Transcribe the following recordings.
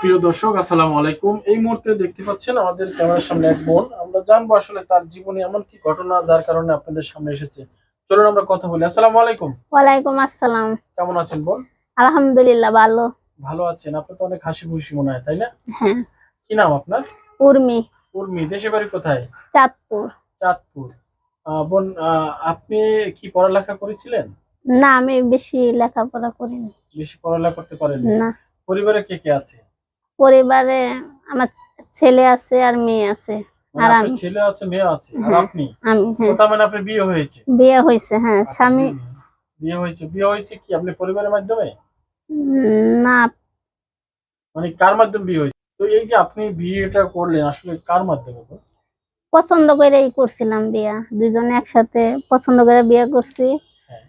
প্রিয় দর্শক, আসসালামু আলাইকুম। এই মুহূর্তে দেখতে পাচ্ছেন আমাদের ক্যামেরার সামনে এক বোন। আমরা জানবো আসলে তার জীবনে এমন কি ঘটনা যার কারণে আপনাদের সামনে এসেছে। চলুন আমরা কথা বলি। আসসালামু আলাইকুম। ওয়ালাইকুম আসসালাম। কেমন আছেন বোন? আলহামদুলিল্লাহ ভালো। ভালো আছেন? আপনি তো অনেক হাসি খুশি মনে হয়, তাই না? হ্যাঁ। কি নাম আপনার? উর্মি। উর্মি। দেশে বাড়ি কোথায়? চাঁদপুর। চাঁদপুর। বোন, আপনি কি পড়ালেখা করেছিলেন? না, আমি বেশি লেখাপড়া করিনি। বেশি পড়ালেখা করতে পারেননি? না। পরিবারে কে কে আছে? পরিবারে আমার ছেলে আছে আর মেয়ে আছে। মানে আর আপনার আমি। ছেলে আছে, মেয়ে আছে, আর হ্যাঁ, আপনি? আমি। হ্যাঁ, তার মানে আপনার বিয়ে হয়েছে? বিয়ে হয়েছে। হ্যাঁ, আচ্ছা, স্বামী। বিয়ে হয়েছে কি আপনি পরিবারের মাধ্যমে? না, মানে কার মাধ্যমে বিয়ে হয়েছে? তো এই যে আপনি বিয়েটা করলেন আসলে কার মাধ্যমে গো? পছন্দ করেই করছিলাম বিয়ে। দুজনে একসাথে পছন্দ করে বিয়ে করছি। হ্যাঁ।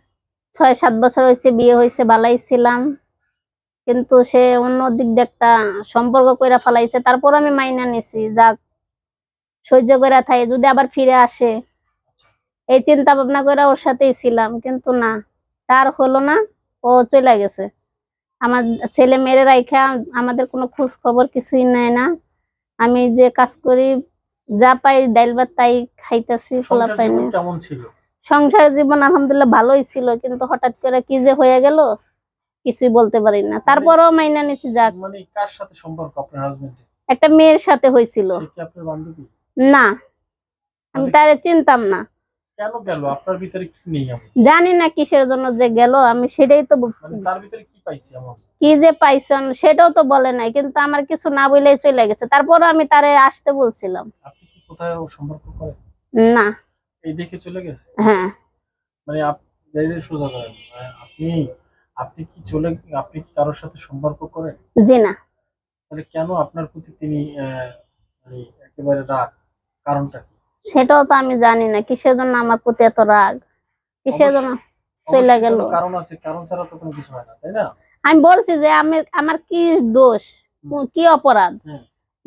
6-7 বছর হয়েছে বিয়ে হয়েছে, ভালোই ছিলাম। কিন্তু সে অন্য দিক দিয়ে একটা সম্পর্ক কইরা ফেলাইছে। তারপর আমি মাইনা নিছি, যাক সহ্য করে থাই, যদি আবার ফিরে আসে আচ্ছা। এই চিন্তা ভাবনা করে ওর সাথেই ছিলাম। কিন্তু না, তার হলো না। ও চলে গেছে। আমার ছেলে মেয়েরে রাইখা আমাদের কোনো খোঁজ খবর কিছুই নেয় না। আমি যে কাজ করি, যা পাই ডাইল ভাত তাই খাইতেছি। পোলা সংসার পাইনি। জীবন কেমন ছিল? সংসার জীবন আলহামদুলিল্লাহ ভালোই ছিল, কিন্তু হঠাৎ করে কি যে হয়ে গেল কিছুই বলতে পারি না। তারপরেও মাইনা নিছি, যাক। মানে কার সাথে সম্পর্ক আপনার হাজবেন্ডের? একটা মেয়ের সাথে হয়েছিল। সে কি আপনার বান্ধবী? না, আমি তাহলে তারে চিনতাম না। কেন গেল? আপনার ভিতরে কি নেই এমন? জানি না কিসের জন্য যে গেল, আমি সেটাই তো মানে তার ভিতরে কি পাইছি এমন? কি যে পাইছেন সেটাও তো বলে নাই, কিন্তু আমার কিছু না বলেই চলে গেছে। তারপরও আমি তারে আসতে বলছিলাম। আপনি কি কোথায় সম্পর্ক করেন? না। এই দেখে চলে গেছে? হ্যাঁ। মানে আপনি সোজা করেন, আপনি আপনি কি চলে আপনি কি কারোর সাথে সম্পর্ক করেন? জি না। তাহলে কেন আপনার প্রতি তিনি মানে একেবারে রাগ? কারণটা কি? সেটাও তো আমি জানি না কিসের জন্য আমার প্রতি এত রাগ, কিসের জন্য চলে অবশ্যই গেল। কোনো কারণ আছে, কারণ ছাড়া তো কোনো কিছু হয় না, তাই না? আমি বলছি যে আমার কি দোষ, কি অপরাধ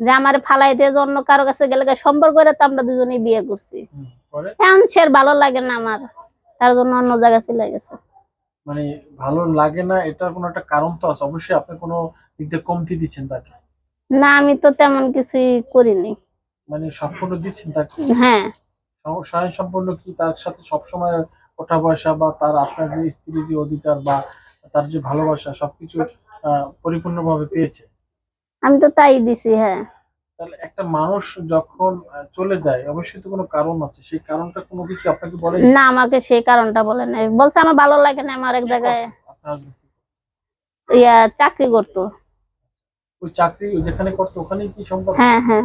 যে আমার ফালাই দিয়ে অন্য কারো কাছে গেলে? সম্পর্ক করে তো আমরা দুজনেই বিয়ে করছি। এখন সে ভালো লাগে না আমার, তার জন্য অন্য জায়গায় চলে গেছে। মানে ভালো লাগে না, এটার কোনো একটা কারণ তো আছে অবশ্যই। আপনি কোনো দিক দিয়ে কমতি দিচ্ছেন তাকে? না, আমি তো তেমন কিছুই করিনি। মানে সম্পূর্ণ দিচ্ছেন তাকে? হ্যাঁ। স্বয়ং সম্পূর্ণ কি তার সাথে সবসময় ওঠা বসা বা তার আপনার যে স্ত্রীর যে অধিকার বা তার যে ভালোবাসা সবকিছু পরিপূর্ণভাবে পেয়েছে? আমি তো তাই দিছি। হ্যাঁ। তাহলে একটা মানুষ যখন চলে যায় অবশ্যই তো কোনো কারণ আছে, সেই কারণটা কোনো কিছু আপনাকে বলে? না, আমাকে সেই কারণটা বলে নাই। বলছে আমার ভালো লাগে না, আমার এক জায়গায় আপনার husband চাকরি করতো। ওই চাকরি যেখানে করতো ওখানেই কি সম্পর্ক? হ্যাঁ, হ্যাঁ।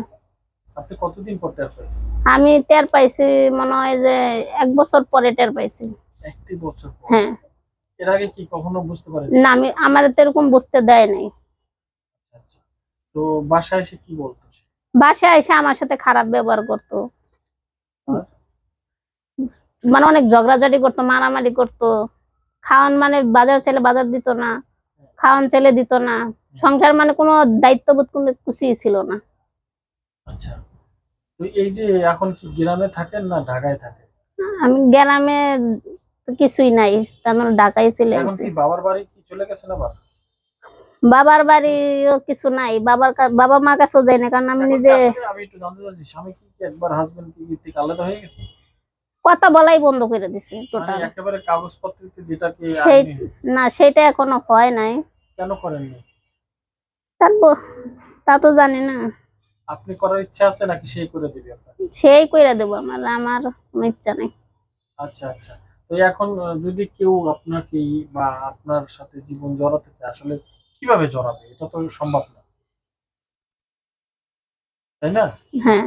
আপনি কতদিন পর টের পাইছেন? আমি টের পাইছি মনে হয় যে 1 বছর পরে টের পাইছি। একটি বছর পর? হ্যাঁ। এর আগে কি কখনো বুঝতে পারেন? না, আমার তো এরকম বুঝতে দেয় নাই। আচ্ছা। তো বাসায় এসে কি বলতো সে? বাসায় এসে আমার সাথে খারাপ ব্যবহার করতো। আর মানে অনেক ঝগড়াঝাটি করতো, মারামারি করতো। খাওয়ান মানে বাজার চাইলে বাজার দিত না, খাওয়ান চাইলে দিত না। সংসার মানে কোনো দায়িত্ববোধ কোনো কিছুই ছিল না। আচ্ছা। তো এই যে এখন কি গ্রামে থাকেন না ঢাকায় থাকেন? আমি গ্রামে তো কিছুই নাই, তার মানে ঢাকায় চলে এখন গেছি। কি বাবার বাড়ি কি চলে গেছেন আবার? বাবার বাড়িও কিছু নাই, বাবা মার কাছেও যাই না, কারণ আমি এখন কি নিজে আসলে আমি একটু জানতে চাচ্ছি, স্বামী কি একবার হাজবেন্ড কি থেকে আলাদা হয়ে গেছে? কথা বলাই বন্ধ করে দিছে মানে টোটাল। একেবারে কাগজপত্রতে যেটাকে সেই না, সেটা এখনো হয় নাই। কেন করেননি? তারপর তা তো জানি না। আপনি করার ইচ্ছা আছে নাকি সেই করে দিবে আপনার? সেই কইরা দেবো, আমার কোনো ইচ্ছা নেই। আচ্ছা, আচ্ছা। তো এখন যদি কেউ আপনাকে বা আপনার সাথে জীবন জড়াতে চায় আসলে কিভাবে জড়াবে? এটা তো সম্ভব না, তাই না? হ্যাঁ।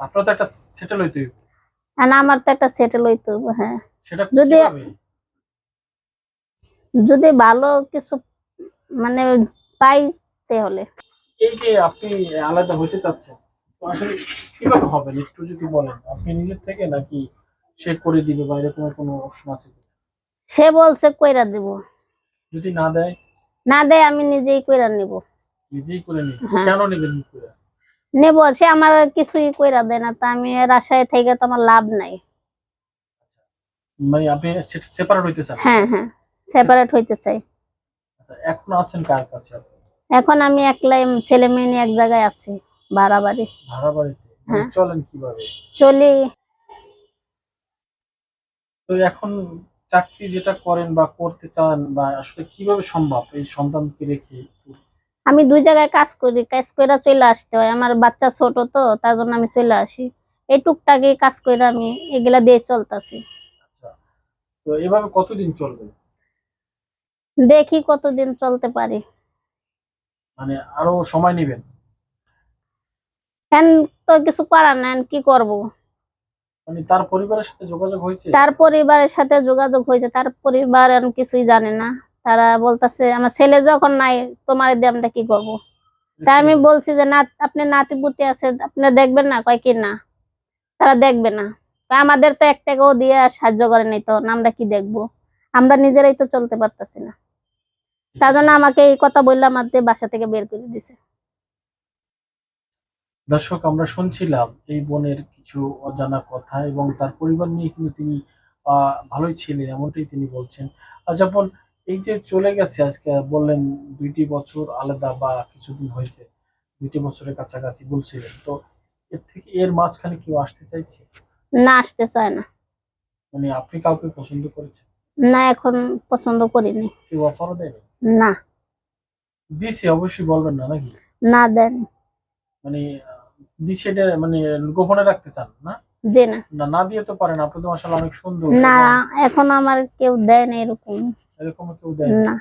আপনার তো একটা সেটেল হইতে হইবে। আর আমার তো একটা সেটেল হইতে হবে। হ্যাঁ। সেটা যদি কিভাবে? যদি ভালো কিছু মানে পাইতে হলে। এই যে আপনি আলাদা হইতে চাচ্ছেন, তো আসলে কিভাবে হবেন একটু যদি বলেন? আপনি নিজের থেকে নাকি সে করে দিবে বা এরকম কোনো অপশন আছে কি? সে বলছে কইরা দিব। যদি না দেয়? না দেয় আমি নিজেই কইরা নিব। নিজেই করে নিবেন? হ্যাঁ, কেন নিবেন করে? নেব। সে আমার কিছুই কইরা দেয় না, তা আমি এর আশায় থেকে তো আমার লাভ নাই। মানে আপনি সেপারেট হইতে চান? হ্যাঁ, হ্যাঁ, সেপারেট হইতে চাই। আচ্ছা, এখন আছেন কার কাছে আপনি? এখন আমি একলাই, ছেলে মেয়ে নিয়ে এক জায়গায় আছি, ভাড়া বাড়ি। ভাড়া বাড়িতে? হ্যাঁ। চলেন কিভাবে? চলি। তো এখন চাকরি যেটা করেন বা করতে চান, বা আসলে কিভাবে সম্ভব এই সন্তানকে রেখে? আমি 2 জায়গায় কাজ করি, কাজ করে চলে আসতে হয়, আমার বাচ্চা ছোট তো তার জন্য আমি চলে আসি। এই টুকটাকি কাজ করে আমি এগুলা দিয়ে চলতেছি। আচ্ছা, তো এভাবে কতদিন চলবে? দেখি কতদিন চলতে পারি। মানে আরো সময় নেবেন? এখন তো কিছু করার নাই, এখন কি করব। মানে তার পরিবারের সাথে যোগাযোগ হয়েছে? তার পরিবারের সাথে যোগাযোগ হয়েছে, তার পরিবার এখন কিছুই জানে না। তারা বলতেছে আমার ছেলে যখন নাই, তোমার দিয়ে আমরা কি করবো। তাই আমি বলছি যে না, আপনি নাতিপুতি আছে, আপনি দেখবেন না? কয় কি না, তারা দেখবে না। কয় আমাদের তো 1 টাকাও দিয়ে আর সাহায্য করে নাই, তো আমরা কি দেখবো, আমরা নিজেরাই তো চলতে পারতাছি না। তার জন্য আমাকে এই কথা বললে আমাদের বাসা থেকে বের করে দিছে। দর্শক, আমরা শুনছিলাম এই বোনের কিছু অজানা কথা, এবং তার পরিবার নিয়ে কিন্তু তিনি ভালোই ছিলেন এমনটাই তিনি বলছেন। আচ্ছা বোন, এই যে চলে গেছে আজকে বললেন 2টি বছর আলাদা বা কিছুদিন হয়েছে, 2টি বছরের কাছাকাছি বলছিলেন, তো এর থেকে এর মাঝখানে কেউ আসতে চাইছে? না, আসতে চায় না। মানে আপনি কাউকে পছন্দ করেছেন? না, এখন পছন্দ করিনি। কেউ অফারও দেয়নি? না। দিছে, অবশ্যই বলবেন না নাকি? না দেন। মানে দিছে এটা মানে গোপনে রাখতে চান না? দে না। না, না দিয়ে তো পারেন, আপনি তো মাশাআল্লাহ অনেক সুন্দর। না, এবং এখন আমার কেউ দেয় না এরকম। এরকম কেউ দেয় না? না।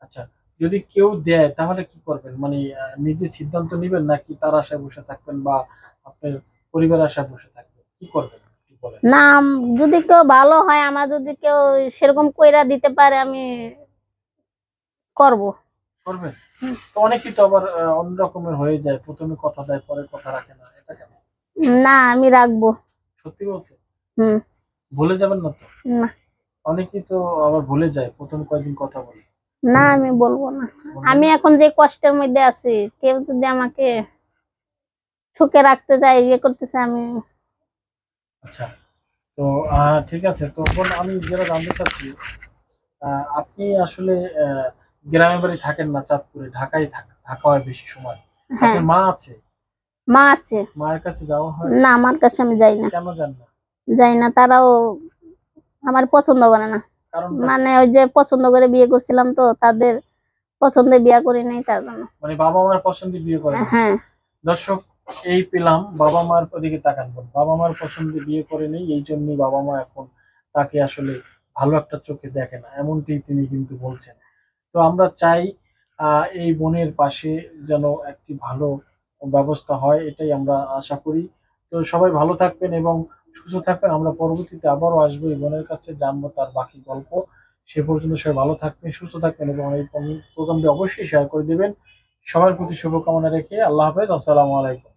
আচ্ছা, যদি কেউ দেয় তাহলে কি করবেন? মানে নিজে সিদ্ধান্ত নিবেন, নাকি তার আশায় বসে থাকবেন, বা আপনার পরিবারের আশায় বসে থাকবেন? কি করবেন একটু বলেন। না, যদি কেউ ভালো হয়, আমার যদি কেউ সেরকম কইরা দিতে পারে, আমি করব। করবেন? তো অনেকেই তো আবার অন্য রকমের হয়ে যায়, প্রথমে কথা দেয় পরে কথা রাখে না, এটা কেন? না, আমি রাখবো। সত্যি বলছে? হুম। ভুলে যাবেন না তো? না। অনেকেই তো আবার ভুলে যায়, প্রথম কয়েকদিন কথা বলে। না, আমি বলবো না। বলবেন আমি না? এখন যে কষ্টের মধ্যে আছি, কেউ যদি আমাকে সুখে রাখতে চায়, ইয়ে করতে চায়, আমি। আচ্ছা, তো ঠিক আছে, তো বোন আমি যেটা জানতে চাচ্ছি, আপনি আসলে গ্রামের বাড়ি থাকেন না, চাঁদপুরে, ঢাকায় থাকা হয় বেশি সময়। হ্যাঁ। আপনার মা আছে? মা আছে। মায়ের কাছে যাওয়া হয়? না, আমার কাছে আমি যাই না। কেন যান না? যাই না, তারাও আমার পছন্দ করে না। কারণটা কি? মানে ওই যে পছন্দ করে বিয়ে করছিলাম, তো তাদের পছন্দে বিয়ে করি নাই, তার জন্য। মানে বাবা মার পছন্দে বিয়ে করেন? হ্যাঁ। দর্শক, এই পেলাম, বাবা মার দিকে তাকান বোন, বাবা মার পছন্দে বিয়ে করে নেই, এই জন্যই বাবা মা এখন তাকে আসলে ভালো একটা চোখে দেখে না, এমনটি তিনি কিন্তু বলছেন। তো আমরা চাই এই বোনের পাশে যেন একটি ভালো ব্যবস্থা হয়, এটাই আমরা আশা করি। তো সবাই ভালো থাকবেন এবং সুস্থ থাকবেন। আমরা পরবর্তীতে আবারও আসবো এই বোনের কাছে, জানবো তার বাকি গল্প। সে পর্যন্ত সবাই ভালো থাকবেন, সুস্থ থাকবেন, এবং এই প্রোগ্রামটি অবশ্যই শেয়ার করে দিবেন। সবার প্রতি শুভকামনা রেখে আল্লাহ হাফেজ, আসসালামু আলাইকুম।